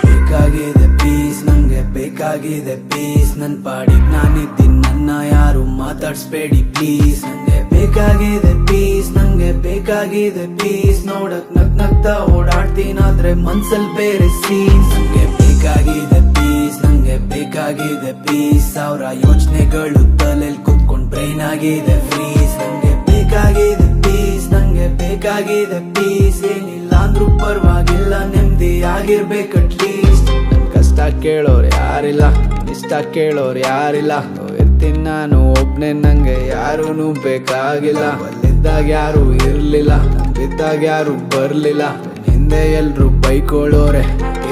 ಬೇಕಾಗಿದೆ ಪೀಸ್, ನಂಗೆ ಬೇಕಾಗಿದೆ ಪೀಸ್. ನನ್ ಪಾಡಿಗ್ ನಾನಿದ್ದೀನಿ, ನನ್ನ ಯಾರು ಮಾತಾಡ್ಸ್ಬೇಡಿ ಪ್ಲೀಸ್. ನಂಗೆ ಬೇಕಾಗಿದೆ ಪೀಸ್, ನಂಗೆ ಬೇಕಾಗಿದೆ ಪೀಸ್. ನೋಡಕ್ ನಗ್ತಾ ಓಡಾಡ್ತೀನಾದ್ರೆ ಮನ್ಸಲ್ ಬೇರೆ ಸೀನ್ಸ್. ನಂಗೆ ಬೇಕಾಗಿದೆ ಪೀಸ್, ನಂಗೆ ಬೇಕಾಗಿದೆ ಪೀಸ್. ಸಾವಿರ ಯೋಚನೆಗಳು ತಲೆಲ್ ಕುತ್ಕೊಂಡ್ ಬ್ರೈನ್ ಆಗಿದೆ ಫ್ರೀಸ್. ನಂಗೆ ಬೇಕಾಗಿದೆ ಪೀಸ್, ನಂಗೆ ಬೇಕಾಗಿದೆ ಪೀಸ್. ಏನಿಲ್ಲ ಅಂದ್ರೂ ಪರವಾಗಿಲ್ಲ, ನೆಮ್ಮದಿ ಆಗಿರ್ಬೇಕು ಅಟ್ಲೀಸ್ಟ್. ನನ್ ಕಷ್ಟ ಕೇಳೋರು ಯಾರಿಲ್ಲ, ಇಷ್ಟ ಕೇಳೋರು ಯಾರಿಲ್ಲ. ಇರ್ತೀನಿ ನಾನು ಒಬ್ನೇ, ನಂಗೆ ಯಾರೂನು ಬೇಕಾಗಿಲ್ಲ. ಅಲ್ಲಿದ್ದಾಗ ಯಾರು ಇರ್ಲಿಲ್ಲ, ಬಿದ್ದಾಗ ಯಾರು ಬರ್ಲಿಲ್ಲ. ಹಿಂದೆ ಎಲ್ರು ಬೈಕೊಳ್ಳೋರೆ,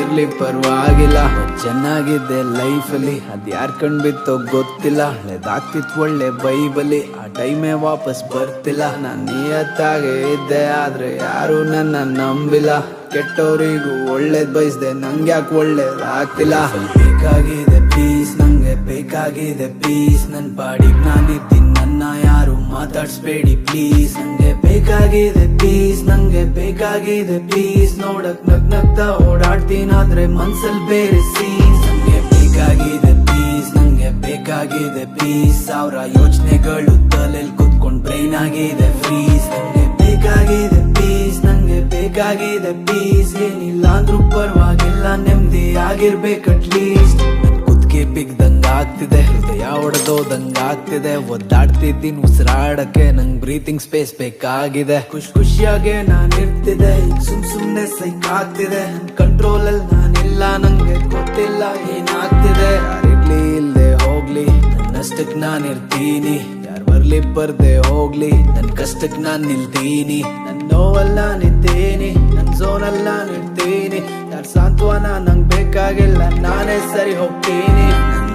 ಇರ್ಲಿ ಪರವಾಗಿಲ್ಲ. ಚೆನ್ನಾಗಿದ್ದೆ ಲೈಫಲ್ಲಿ, ಅದ್ ಯಾರ್ ಕಣ್ ಬಿತ್ತೋ ಗೊತ್ತಿಲ್ಲ. ಹಳೆದಾಗ್ತಿತ್ ಒಳ್ಳೆ ಬೈಬಲಿ, ಆ ಟೈಮೇ ವಾಪಸ್ ಬರ್ತಿಲ್ಲ. ನಾನ್ ನಿಯತ್ತಾಗೆ ಇದ್ದೆ, ಆದ್ರೆ ಯಾರು ನನ್ನ ನಂಬಿಲ್ಲ. ಕೆಟ್ಟವರಿಗೂ ಒಳ್ಳೇದ್ ಬಯಸ್ದೆ, ನಂಗ್ಯಾಕೆ ಒಳ್ಳೇದಾಗ್ತಿಲ್ಲ. ಬೇಕಾಗಿದೆ ಪೀಸ್, ನಂಗೆ ಬೇಕಾಗಿದೆ ಪೀಸ್. ನನ್ ಪಾಡಿಗ್ ನಾನಿದ್ದೀನಿ, ನನ್ನ ಯಾರು ಮಾತಾಡ್ಸ್ಬೇಡಿ ಪ್ಲೀಸ್. ನಂಗೆ ಬೇಕಾಗಿದೆ ಪೀಸ್, ನಂಗೆ ಬೇಕಾಗಿದೆ ಪೀಸ್. ನೋಡಕ್ ನಗ್ತಾ ಓಡಾಡ್ತೀನಾದ್ರೆ ಮನ್ಸಲ್ ಬೇರೆ ಸೀನ್ಸ್. ನಂಗೆ ಬೇಕಾಗಿದೆ ಪೀಸ್, ನಂಗೆ ಬೇಕಾಗಿದೆ ಪೀಸ್. ಸಾವಿರ ಯೋಚನೆಗಳು ತಲೆಲ್ ಕುತ್ಕೊಂಡ್ ಬ್ರೈನ್ ಆಗಿದೆ ಫ್ರೀಸ್. ನಂಗೆ ಬೇಕಾಗಿದೆ ಪೀಸ್, ನಂಗೆ ಬೇಕಾಗಿದೆ ಪೀಸ್. ಏನಿಲ್ಲ ಅಂದ್ರೂ ಪರವಾಗಿಲ್ಲ, ನೆಮ್ಮದಿ ಆಗಿರ್ಬೇಕು ಅಟ್ಲೀಸ್ಟ್. ಕುತ್ಕೆ ಬಿಗ್ದಂಗ ಆಗ್ತಿದೆ, ಹೃದಯ ಹೊಡೆದೋದಂಗ ಆಗ್ತಿದೆ. ಒದ್ದಾಡ್ತಿದ್ದೀನಿ ಉಸಿರಾಡಕ್ಕೆ, ನಂಗ್ ಬ್ರೀತಿಂಗ್ ಸ್ಪೇಸ್ ಬೇಕಾಗಿದೆ. ಖುಷಿಯಾಗೆ ನಾನ್ ಇರ್ತಿದೆ, ಈಗ ಸುಮ್ನೆ ಸೈಕ್ ಆಗ್ತಿದೆ. ಕಂಟ್ರೋಲ್ ಅಲ್ಲಿ ನಾನಿಲ್ಲ, ನಂಗೆ ಗೊತ್ತಿಲ್ಲ ಏನಾಗ್ತಿದೆ. ಯಾರಿರ್ಲಿ ಇಲ್ದೆ ಹೋಗ್ಲಿ, ನನ್ನಷ್ಟಕ್ ನಾನ್ ಇರ್ತೀನಿ. ಯಾರ್ ಬರ್ಲಿ ಬರ್ದೆ ಹೋಗ್ಲಿ, ನನ್ ಕಷ್ಟಕ್ ನಾನ್ ನಿಲ್ತೀನಿ. ನನ್ ನೋವಲ್ಲ ನಿಂತೀನಿ, ನನ್ ಝೋನಲ್ಲ ನಿಲ್ತೀನಿ. ಯಾರ್ ಸಾಂತ್ವನ ನಂಗ್ ಬೇಕಾಗಿಲ್ಲ, ನಾನೇ ಸರಿ ಹೋಗ್ತೀನಿ.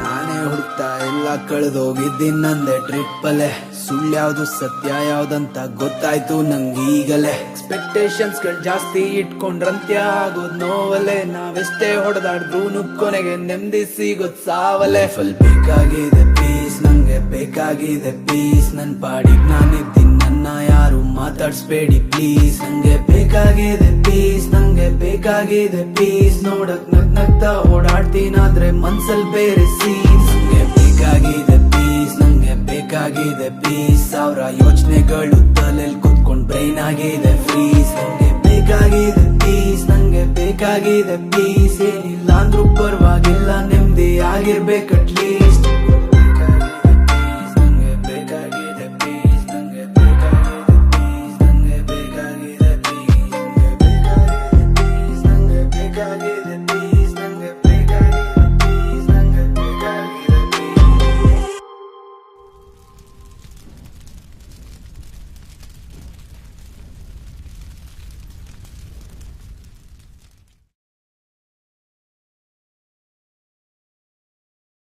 ನಾನೇ ಹುಡುಕ್ತಾ ಇಲ್ಲ, ಕಳೆದೋಗಿದ್ದೀನಿ ನಂದೆ ಟ್ರಿಪ್ಪಲ್ಲೇ. ಸುಳ್ಳು ಯಾವ್ದು ಸತ್ಯ ಯಾವ್ದಂತ ಗೊತ್ತಾಯ್ತು ನಂಗೀಗಲೇ. ಎಕ್ಸ್ಪೆಕ್ಟೇಷನ್ಸ್ ಗಳು ಜಾಸ್ತಿ ಇಟ್ಕೊಂಡ್ರಂತ್ಯ ಆಗೋದ್ ನೋವಲೆ. ನಾವೆಷ್ಟೇ ಹೊಡೆದಾಡ್ರು ಕೊನೆಗೆ ನೆಮ್ಮದಿ ಸಿಗೋದ್ ಸಾವಲೆ. ಫುಲ್ ಬೇಕಾಗಿದೆ ಪೀಸ್, ನಂಗೆ ಬೇಕಾಗಿದೆ ಪೀಸ್. ನನ್ ಪಾಡಿಗ್ ನಾನಿದ್ದೀನಿ, ನನ್ನ ಯಾರು ಮಾತಾಡ್ಸ್ಬೇಡಿ ಪ್ಲೀಸ್. ನಂಗೆ ಬೇಕಾಗಿದೆ ಪೀಸ್, ನಂಗೆ ಬೇಕಾಗಿದೆ ಪೀಸ್. ನೋಡಕ್ ನಗ್ತಾ ಓಡಾಡ್ತೀನಾದ್ರೆ ಮನ್ಸಲ್ ಬೇರೆ ಸೀನ್ಸ್. ನಂಗೆ ಬೇಕಾಗಿದೆ ಪೀಸ್, ನಂಗೆ ಬೇಕಾಗಿದೆ ಪೀಸ್. ಸಾವಿರ ಯೋಚನೆಗಳು ತಲೆಲ್ ಕುತ್ಕೊಂಡ್ ಬ್ರೈನ್ ಆಗಿದೆ ಫ್ರೀಸ್. ನಂಗೆ ಬೇಕಾಗಿದೆ ಪೀಸ್, ನಂಗೆ ಬೇಕಾಗಿದೆ ಪೀಸ್. ಏನಿಲ್ಲ ಅಂದ್ರೂ ಪರವಾಗಿಲ್ಲ, ನೆಮ್ಮದಿ ಆಗಿರ್ಬೇಕು ಅಟ್ಲೀಸ್ಟ್.